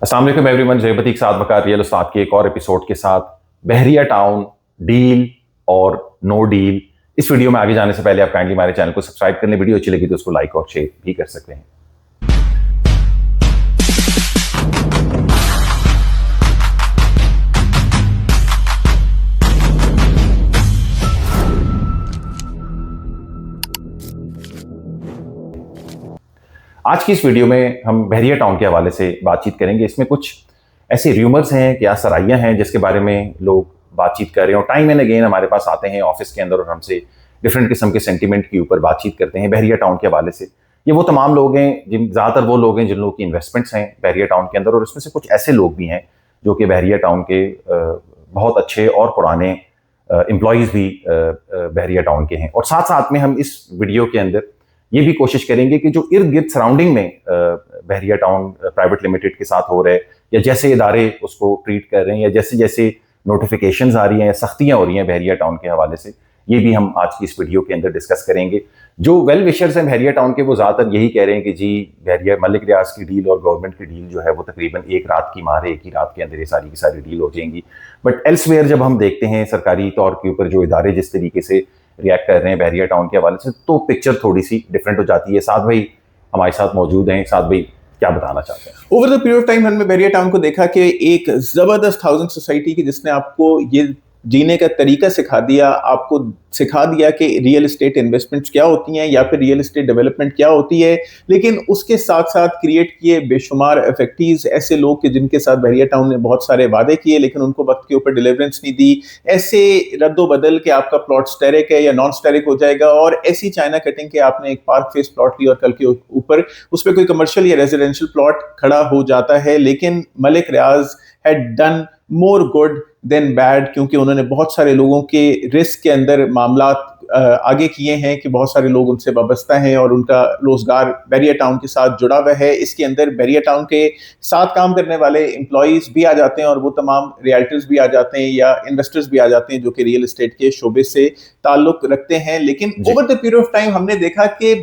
अस्सलाम वालेकुम एवरीवन, जयबतीक साथ बकार रियल उस्ताद के एक और एपिसोड के साथ बहरिया टाउन डील और नो डील। इस वीडियो में आगे जाने से पहले आप काइंडली हमारे चैनल को सब्सक्राइब कर लें। वीडियो अच्छी लगी तो उसको लाइक और शेयर भी कर सकते हैं। आज की इस वीडियो में हम बहरिया टाउन के हवाले से बातचीत करेंगे। इसमें कुछ ऐसे र्यूमर्स हैं, क्या सराइयाँ हैं जिसके बारे में लोग बातचीत कर रहे हैं और टाइम एंड अगेन हमारे पास आते हैं ऑफिस के अंदर और हमसे डिफरेंट किस्म के सेंटीमेंट के ऊपर बातचीत करते हैं बहरिया टाउन के हवाले से। ये वो तमाम लोग हैं ज़्यादातर वो लोग हैं जिन लोगों की इन्वेस्टमेंट्स हैं बहरिया टाउन के अंदर, और इसमें से कुछ ऐसे लोग भी हैं जो कि बहरिया टाउन के बहुत अच्छे और पुराने एम्प्लॉयज़ भी बहरिया टाउन के हैं। और साथ साथ में हम इस वीडियो के अंदर ये भी कोशिश करेंगे कि जो इर्द गिर्द सराउंडिंग में बहरिया टाउन प्राइवेट लिमिटेड के साथ हो रहे हैं या जैसे इदारे उसको ट्रीट कर रहे हैं या जैसे जैसे नोटिफिकेशंस आ रही हैं या सख्तियाँ हो रही हैं बहरिया टाउन के हवाले से, ये भी हम आज की इस वीडियो के अंदर डिस्कस करेंगे। जो वेल विशर्स हैं बहरिया टाउन के वो ज़्यादातर यही कह रहे हैं कि जी बहरिया मलिक रियाज की डील और गवर्नमेंट की डील जो है वो तकरीबन एक रात की मार है, एक ही रात के अंदर ये सारी की सारी डील हो जाएंगी। बट एल्सवेयर जब हम देखते हैं सरकारी तौर के ऊपर जो इदारे जिस तरीके से रिएक्ट कर रहे हैं बहरिया टाउन के हवाले से, तो पिक्चर थोड़ी सी डिफरेंट हो जाती है। साथ भाई हमारे साथ मौजूद हैं। साथ भाई क्या बताना चाहते हैं? Over the period of time हमने बहरिया टाउन को देखा कि एक जबरदस्त हाउसिंग सोसाइटी की जिसने आपको ये जीने का तरीका सिखा दिया, आपको सिखा दिया कि रियल एस्टेट इन्वेस्टमेंट्स क्या होती हैं या फिर रियल एस्टेट डेवलपमेंट क्या होती है। लेकिन उसके साथ साथ क्रिएट किए बेशुमार इफेक्टिव्स, ऐसे लोग कि जिनके साथ बहरिया टाउन ने बहुत सारे वादे किए लेकिन उनको वक्त के ऊपर डिलीवरेंस नहीं दी। ऐसे रद्दो बदल के आपका प्लॉट स्टेरिक है या नॉन स्टेरिक हो जाएगा, और ऐसी चाइना कटिंग के आपने एक पार्क फेस प्लॉट लिया और कल के ऊपर उस पर कोई कमर्शियल या रेजिडेंशियल प्लॉट खड़ा हो जाता है। लेकिन Malik Riaz had done more good than bad, क्योंकि उन्होंने बहुत सारे लोगों के रिस्क के अंदर मामलात आगे किए हैं कि बहुत सारे लोग उनसे वाबस्ता हैं और उनका रोजगार बहरिया टाउन के साथ जुड़ा हुआ है। इसके अंदर बहरिया टाउन के साथ काम करने वाले एम्प्लॉयज़ भी आ जाते हैं और वो तमाम रियल्टर्स भी आ जाते हैं या इन्वेस्टर्स भी आ जाते हैं जो कि रियल एस्टेट के शोबे से ताल्लुक रखते हैं। लेकिन over the period of time हमने देखा कि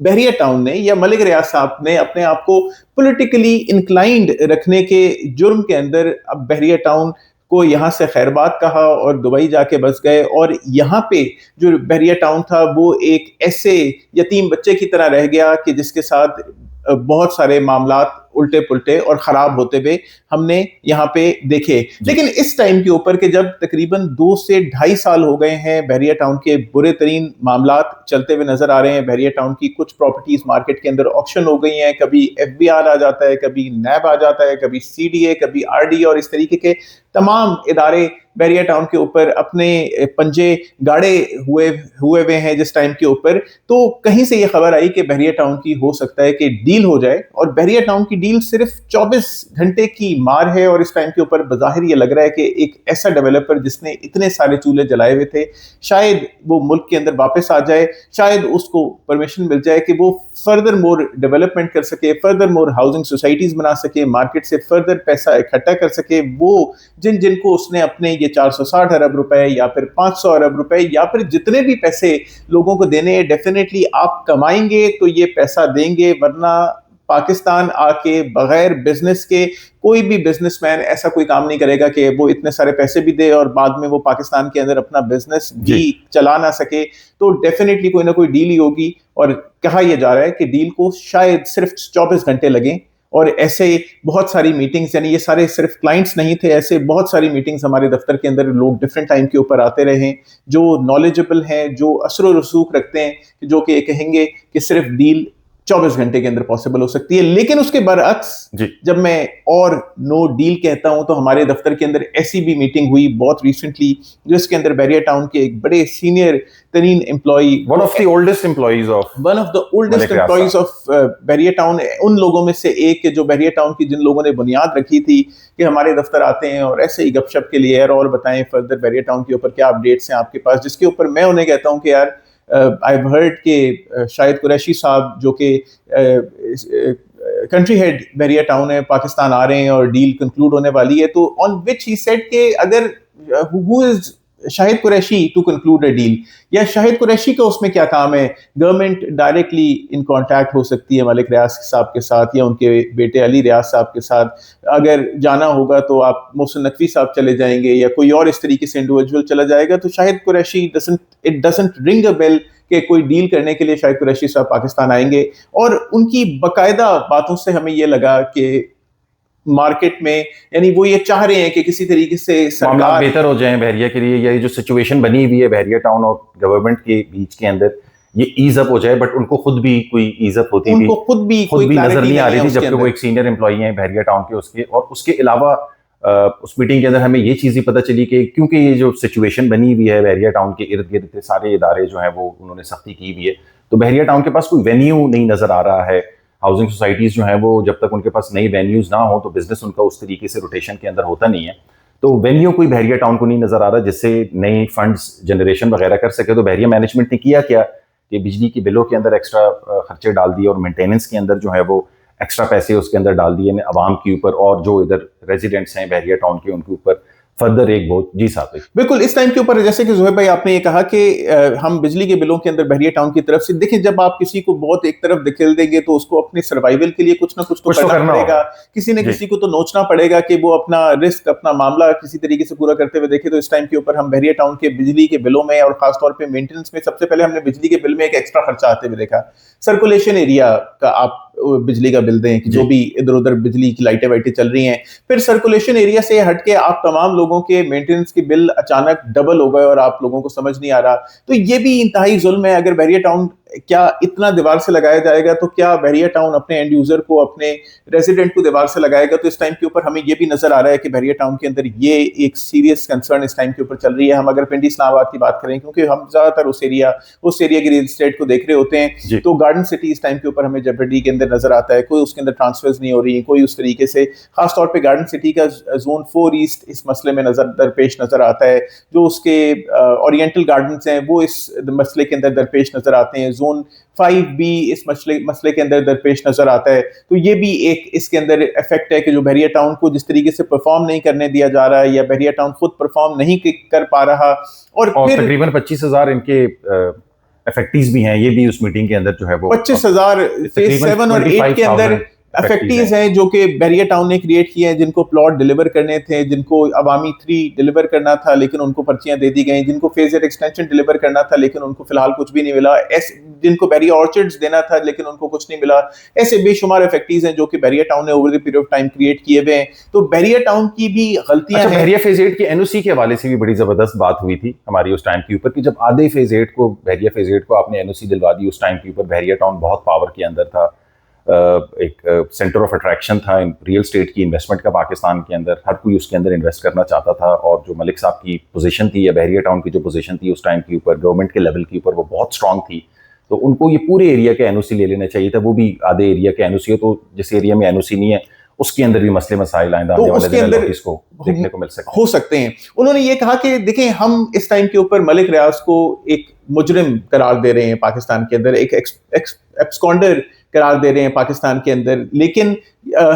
बहरिया टाउन ने या मलिक रियाज साहब ने अपने आप को पॉलिटिकली इंक्लाइंड रखने के जुर्म के अंदर अब बहरिया टाउन को यहाँ से खैरबाद कहा और दुबई जाके बस गए। और यहाँ पे जो बहरिया टाउन था वो एक ऐसे यतीम बच्चे की तरह रह गया कि जिसके साथ बहुत सारे मामलात उल्टे पुल्टे और ख़राब होते हुए हमने यहाँ पे देखे। लेकिन इस टाइम के ऊपर के जब तकरीबन 2 से 2.5 साल हो गए हैं, बहरिया टाउन के बुरे तरीन मामलात चलते हुए नज़र आ रहे हैं। बहरिया टाउन की कुछ प्रॉपर्टीज़ मार्केट के अंदर ऑक्शन हो गई हैं, कभी FBI आ जाता है, कभी नैब आ जाता है, कभी CDA, कभी RD, और इस तरीके के तमाम इदारे बहरिया टाउन के ऊपर अपने पंजे गाड़े हुए हैं जिस टाइम के ऊपर। तो कहीं से ये खबर आई कि बहरिया टाउन की हो सकता है कि डील हो जाए, और बहरिया टाउन की डील सिर्फ 24 घंटे की मार है। और इस टाइम के ऊपर बज़ाहिर ये लग रहा है कि एक ऐसा डेवलपर जिसने इतने सारे चूल्हे जलाए हुए थे, शायद वो मुल्क के अंदर वापस आ जाए, शायद उसको परमिशन मिल जाए कि वो फर्दर मोर डेवलपमेंट कर सके, फर्दर मोर हाउसिंग सोसाइटीज बना सके, मार्केट से फर्दर पैसा इकट्ठा कर सके। वो जिनको उसने अपने ये 460 अरब रुपए या फिर 500 अरब रुपए या फिर जितने भी पैसे लोगों को देने, डेफिनेटली आप कमाएंगे तो ये पैसा देंगे, वरना पाकिस्तान आके बगैर बिजनेस के कोई भी बिजनेसमैन ऐसा कोई काम नहीं करेगा कि वो इतने सारे पैसे भी दे और बाद में वो पाकिस्तान के अंदर अपना बिजनेस भी चला ना सके। तो डेफिनेटली कोई ना कोई डील ही होगी, और कहा यह जा रहा है कि डील को शायद सिर्फ 24 घंटे लगे। और ऐसे बहुत सारी मीटिंग्स, यानी ये सारे सिर्फ क्लाइंट्स नहीं थे, ऐसे बहुत सारी मीटिंग्स हमारे दफ्तर के अंदर लोग डिफरेंट टाइम के ऊपर आते रहे जो नॉलेजेबल हैं, जो असर व रसूख रखते हैं, जो कि कहेंगे कि सिर्फ डील 24 घंटे के अंदर पॉसिबल हो सकती है। लेकिन उसके बरअक्स जब मैं और नो डील कहता हूं तो हमारे दफ्तर के अंदर ऐसी भी मीटिंग हुई बहुत रिसेंटली जिसके अंदर बहरिया टाउन के एक बड़े सीनियर तरीन employee, one of the oldest employees of Bahria town, उन लोगों में से एक जो बहरिया टाउन की जिन लोगों ने बुनियाद रखी थी कि हमारे दफ्तर आते हैं और ऐसे ही गपशप के लिए यार और बताएं फर्दर बहरिया टाउन के ऊपर क्या अपडेट्स हैं आपके पास, जिसके ऊपर मैं उन्हें कहता हूं कि यार आई हर्ड के शाहिद कुरैशी साहब जो कि कंट्री हेड बहरिया टाउन है, पाकिस्तान आ रहे हैं और डील कंक्लूड होने वाली है। तो ऑन विच ही सेड कि अगर who is Shahid Qureshi to conclude a deal, या शाहिद कुरैशी का उसमें क्या काम है? गवर्नमेंट डायरेक्टली इन कांटेक्ट हो सकती है मलिक रियाज साहब के साथ या उनके बेटे अली रियाज साहब के साथ। अगर जाना होगा तो आप मोहसिन नकवी साहब चले जाएंगे या कोई और इस तरीके से इंडिविजुअल चला जाएगा। तो Shahid Qureshi it doesn't ring a bell कि कोई डील करने के लिए शाहिद कुरैशी साहब पाकिस्तान आएंगे। और उनकी बाकायदा बातों से हमें ये लगा कि मार्केट में, यानी वो ये चाह रहे हैं कि किसी तरीके से मामला सरकार बेहतर हो जाए बहरिया के लिए, या ये जो सिचुएशन बनी हुई है बहरिया टाउन और गवर्नमेंट के बीच के अंदर, ये ईज अप हो जाए। बट उनको खुद भी कोई ईज अप होती उनको खुद भी नजर नहीं आ रही थी, जबकि वो एक सीनियर एम्प्लॉई हैं बहरिया टाउन के उसके। और उसके अलावा उस मीटिंग के अंदर हमें ये चीज़ ही पता चली कि क्योंकि ये जो सिचुएशन बनी हुई है बहरिया टाउन के इर्द गिर्द सारे इदारे जो हैं वो उन्होंने सख्ती की हुई है, तो बहरिया टाउन के पास कोई वेन्यू नहीं नजर आ रहा है। हाउसिंग सोसाइटीज़ जो हैं वो जब तक उनके पास नई वेन्यूज़ ना हो तो बिजनेस उनका उस तरीके से रोटेशन के अंदर होता नहीं है। तो वेन्यू कोई बहरिया टाउन को नहीं नजर आ रहा जिससे नई फंड्स जनरेशन वगैरह कर सके। तो बहरिया मैनेजमेंट ने किया क्या कि बिजली की बिलों के अंदर एक्स्ट्रा खर्चे डाल दिए और मेंटेनेंस के अंदर जो है वो एक्स्ट्रा पैसे उसके अंदर डाल दिए आवाम के ऊपर, और जो इधर रेजिडेंट्स हैं बहरिया टाउन के उनके ऊपर फर्दर एक बहुत। जी साहब बिल्कुल इस टाइम के ऊपर, जैसे कि जोहेब भाई आपने ये कहा कि हम बिजली के बिलों के अंदर बहरिया टाउन की तरफ से देखें, जब आप किसी को बहुत एक तरफ धकेल देंगे तो उसको अपने सर्वाइवल के लिए कुछ ना कुछ तो करना पड़ेगा, किसी न किसी को तो नोचना पड़ेगा कि वो अपना रिस्क, अपना मामला किसी तरीके से पूरा करते हुए देखे। तो इस टाइम के ऊपर हम बहरिया टाउन के बिजली के बिलों में और खासतौर पर मेंटेनेंस में सबसे पहले हमने बिजली के बिल में एक एक्स्ट्रा खर्चा आते हुए देखा। सर्कुलेशन एरिया का आप बिजली का बिल दें कि जो भी इधर उधर बिजली की लाइटें वाइटें चल रही हैं, फिर सर्कुलेशन एरिया से हटके आप तमाम लोगों के मेंटेनेंस के बिल अचानक डबल हो गए और आप लोगों को समझ नहीं आ रहा। तो ये भी इंतहाई जुल्म है। अगर बहरिया टाउन क्या इतना दीवार से लगाया जाएगा तो क्या बहरिया टाउन अपने एंड यूजर को, अपने रेजिडेंट को दीवार से लगाएगा? तो इस टाइम के ऊपर हमें ये भी नजर आ रहा है कि बहरिया टाउन के अंदर ये एक सीरियस कंसर्न इस टाइम के ऊपर चल रही है। हम अगर पिंडी इस्लामाबाद की बात करें, क्योंकि हम ज्यादातर उस एरिया की रियल एस्टेट को देख रहे होते हैं, तो गार्डन सिटी इस टाइम के ऊपर हमें जेपरडी के अंदर नजर आता है। कोई उसके अंदर ट्रांसफर्स नहीं हो रही, कोई उस तरीके से, खासतौर पर गार्डन सिटी का जोन 4 ईस्ट इस मसले में दरपेश नजर आता है। जो उसके ओरिएंटल गार्डन्स हैं वो इस मसले के अंदर दरपेश नजर आते हैं। जोन 5B इस मसले के अंदर दरपेश नजर आता है। तो ये भी एक इसके अंदर इफेक्ट है कि जो बहरिया टाउन को जिस तरीके से परफॉर्म नहीं करने दिया जा रहा है, या बहरिया टाउन खुद परफॉर्म नहीं कर पा रहा। और फिर तकरीबन 25,000 इनके इफेक्टिव्स भी हैं, ये भी उस मीटिंग के अंदर जो है वो 25,000 फेज 7 और 8 के अंदर इफेक्टिव्स हैं जो कि बहरिया टाउन ने क्रिएट किए हैं, जिनको प्लॉट डिलीवर करने थे, जिनको अवामी 3 डिलीवर करना था लेकिन उनको पर्चियां दे दी गई, जिनको फेज 8 एक्सटेंशन डिलीवर करना था लेकिन उनको फिलहाल कुछ भी नहीं मिला, जिनको बहरिया ऑर्चर्ड्स देना था लेकिन उनको कुछ नहीं मिला। ऐसे बेशुमार इफेक्टिव्स हैं जो कि बहरिया टाउन ने over the period of time create किए हुए हैं। तो बहरिया टाउन की भी गलतियां हैं। बहरिया फेज 8 के एनओसी के हवाले से भी बड़ी जबरदस्त बात हुई थी हमारी उस टाइम के ऊपर कि जब आधे फेज 8 को, बहरिया फेज 8 को आपने एनओसी दिलवा दी, उस टाइम के ऊपर बहरिया टाउन बहुत पावर के अंदर था, एक सेंटर ऑफ अट्रैक्शन था रियल स्टेट की इन्वेस्टमेंट का पाकिस्तान के अंदर। हर कोई उसके अंदर इन्वेस्ट करना चाहता था, और जो मलिक साहब की पोजीशन थी या बहरिया टाउन की जो पोजीशन थी उस टाइम के ऊपर गवर्नमेंट के लेवल के ऊपर वो बहुत स्ट्रांग थी। तो उनको ये पूरे एरिया के एनओसी ले लेना चाहिए था, वो भी आधे एरिया के एनओसी हो। तो जिस एरिया में एनओसी नहीं है उसके अंदर भी मसले मसाइल आइंदा आने वाले दिनों में इसको देखने को मिल सकते हैं। उन्होंने ये कहा कि देखें, हम इस टाइम के ऊपर मलिक रियाज को एक मुजरिम करार दे रहे हैं पाकिस्तान के अंदर, एक एब्सकॉन्डर करार दे रहे हैं पाकिस्तान के अंदर, लेकिन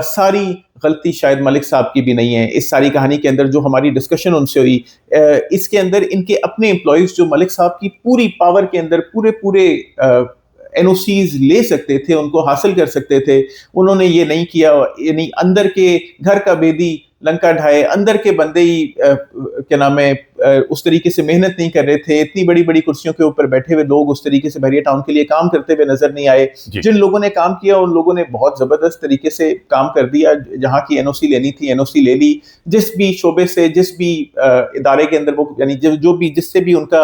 सारी गलती शायद मलिक साहब की भी नहीं है। इस सारी कहानी के अंदर जो हमारी डिस्कशन उनसे हुई, इसके अंदर इनके अपने एम्प्लॉइज जो मलिक साहब की पूरी पावर के अंदर पूरे एनओसीज ले सकते थे, उनको हासिल कर सकते थे, उन्होंने ये नहीं किया। यानी अंदर के घर का बेदी लंका ढाए, अंदर के बंदे ही क्या नाम है उस तरीके से मेहनत नहीं कर रहे थे। इतनी बड़ी बड़ी कुर्सियों के ऊपर बैठे हुए लोग उस तरीके से बहरिया टाउन के लिए काम करते हुए नजर नहीं आए। जिन लोगों ने काम किया उन लोगों ने बहुत जबरदस्त तरीके से काम कर दिया। जहां की एनओसी लेनी थी एनओसी ले ली, जिस भी शोबे से, जिस भी इदारे के अंदर वो, यानी जो भी जिससे भी उनका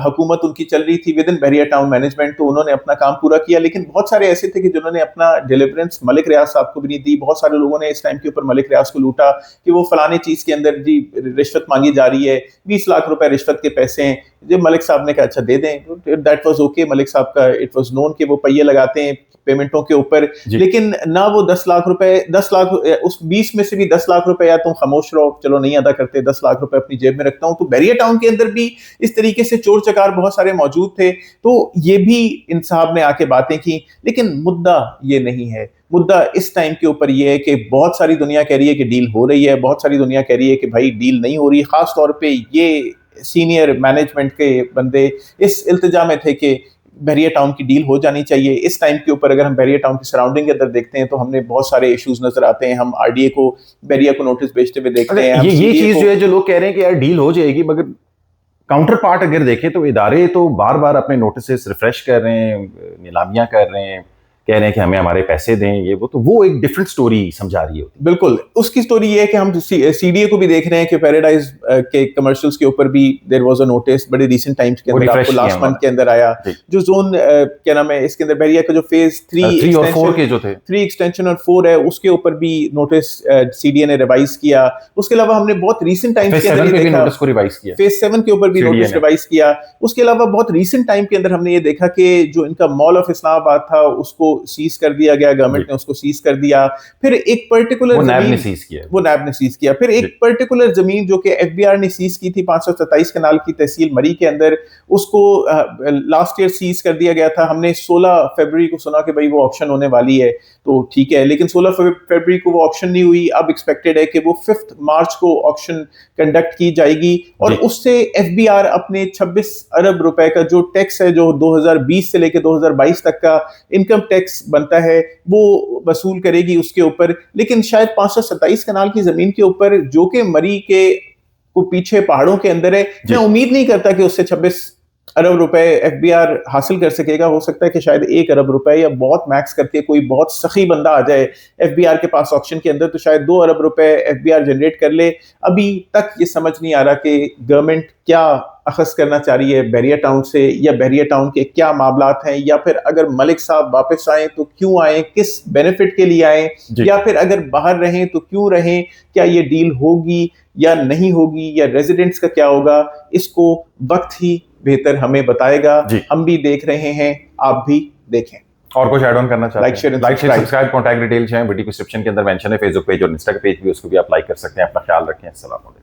हुकूमत उनकी चल रही थी with in Bahria town management, तो उन्होंने अपना काम पूरा किया। लेकिन बहुत सारे ऐसे थे कि जिन्होंने अपना डिलीवरेंस मलिक रियाज साहब को भी नहीं दी। बहुत सारे लोगों ने इस टाइम के ऊपर मलिक रियाज को लूटा कि वो फलाने चीज के अंदर जी रिश्वत मांगी जा रही है, 20 लाख रुपए रिश्वत के पैसे हैं। जब मलिक साहब ने कहा अच्छा दे दें, दैट वाज ओके। मलिक साहब का इट वाज नोन कि वो पहिए लगाते हैं पेमेंटों के ऊपर, लेकिन ना वो 10 लाख रुपए, 10 लाख उस 20 में से भी 10 लाख रुपए या तुम खामोश रहो, चलो नहीं अदा करते, 10 लाख रुपए अपनी जेब में रखता हूं। तो बहरिया टाउन के अंदर भी इस तरीके से चोर चकार बहुत सारे मौजूद थे। तो ये भी इन साहब ने आके बातें की, लेकिन मुद्दा ये नहीं है। मुद्दा इस टाइम के ऊपर ये है कि बहुत सारी दुनिया कह रही है कि डील हो रही है, बहुत सारी दुनिया कह रही है कि भाई डील नहीं हो रही। खास तौर पे ये सीनियर मैनेजमेंट के बंदे इस इल्तिजा में थे कि बहरिया टाउन की डील हो जानी चाहिए। इस टाइम के ऊपर अगर हम बहरिया टाउन की सराउंडिंग के अंदर देखते हैं तो हमने बहुत सारे इश्यूज नजर आते हैं। हम आरडीए को बहरिया को नोटिस भेजते हुए देखते हैं। ये चीज जो है, जो लोग कह रहे हैं कि यार डील हो जाएगी, मगर काउंटर पार्ट अगर देखें तो इदारे तो बार बार अपने नोटिस रिफ्रेश कर रहे हैं, नीलामियां कर रहे हैं, कह रहे हैं कि हमें हमारे पैसे दें, ये वो एक डिफरेंट स्टोरी समझा रही होती है। बिल्कुल, उसकी स्टोरी ये है कि हम सीडीए को भी देख रहे हैं कि पैराडाइज के कमर्शियल्स के ऊपर भी देयर वाज अ नोटिस बड़े रीसेंट टाइम्स के अंदर, आपको लास्ट मंथ के अंदर आया, जो जोन क्या नाम है इसके अंदर बहरिया का जो फेज 3 और 4 के जो थे 3 एक्सटेंशन और 4 है, उसके ऊपर भी नोटिस सीडीए ने रिवाइज किया। उसके अलावा हमने बहुत रीसेंट टाइम्स के अंदर ये देखा, नोटिस को रिवाइज किया, फेज 7 के ऊपर भी नोटिस रिवाइज किया। उसके अलावा बहुत रीसेंट टाइम के अंदर हमने ये देखा कि जो इनका मॉल ऑफ इस्लामाबाद था उसको सीज कर दिया गया, गवर्नमेंट ने उसको सीज कर दिया। फिर एक पर्टिकुलर वो नैब ने सीज किया, फिर एक पर्टिकुलर जमीन जो कि एफबीआर ने सीज की थी 527 कनाल की तहसील मरी के अंदर, उसको लास्ट ईयर सीज कर दिया गया था। हमने 16 फरवरी को सुना कि भाई वो ऑक्शन होने वाली है, तो ठीक है, लेकिन 16 फरवरी को वो ऑक्शन नहीं हुई। अब एक्सपेक्टेड है कि वो 5 मार्च को ऑक्शन कंडक्ट की जाएगी और उससे एफबीआर अपने 26 अरब रुपए का जो टैक्स है, जो 2020 से लेकर 2022 तक का इनकम टैक्स बनता है, वो वसूल करेगी उसके ऊपर। लेकिन शायद 527 कनाल की जमीन के ऊपर, जो कि मरी के को पीछे पहाड़ों के अंदर है, मैं उम्मीद नहीं करता कि उससे 26 अरब रुपए एफबीआर हासिल कर सकेगा। हो सकता है कि शायद 1 अरब रुपए या बहुत मैक्स करके कोई बहुत सखी बंदा आ जाए एफबीआर के पास ऑक्शन के अंदर, तो शायद 2 अरब रुपए एफबीआर जनरेट कर ले। अभी तक ये समझ नहीं आ रहा कि गवर्नमेंट क्या अखज़ करना चाह रही है बहरिया टाउन से, या बहरिया टाउन के क्या मामलात हैं, या फिर अगर मलिक साहब वापस आए तो क्यों आए, किस बेनिफिट के लिए आए, या फिर अगर बाहर रहें तो क्यों रहें, क्या ये डील होगी या नहीं होगी, या रेजिडेंट्स का क्या होगा, इसको वक्त ही बेहतर हमें बताएगा। हम भी देख रहे हैं, आप भी देखें। और कुछ ऐड ऑन करना चाहते हैं? Like share subscribe, contact details हैं वीडियो डिस्क्रिप्शन के अंदर मेंशन है, फेसबुक पेज और इंस्टा का पेज भी, उसको भी आप लाइक कर सकते हैं। अपना ख्याल रखें। अस्सलाम वालेकुम।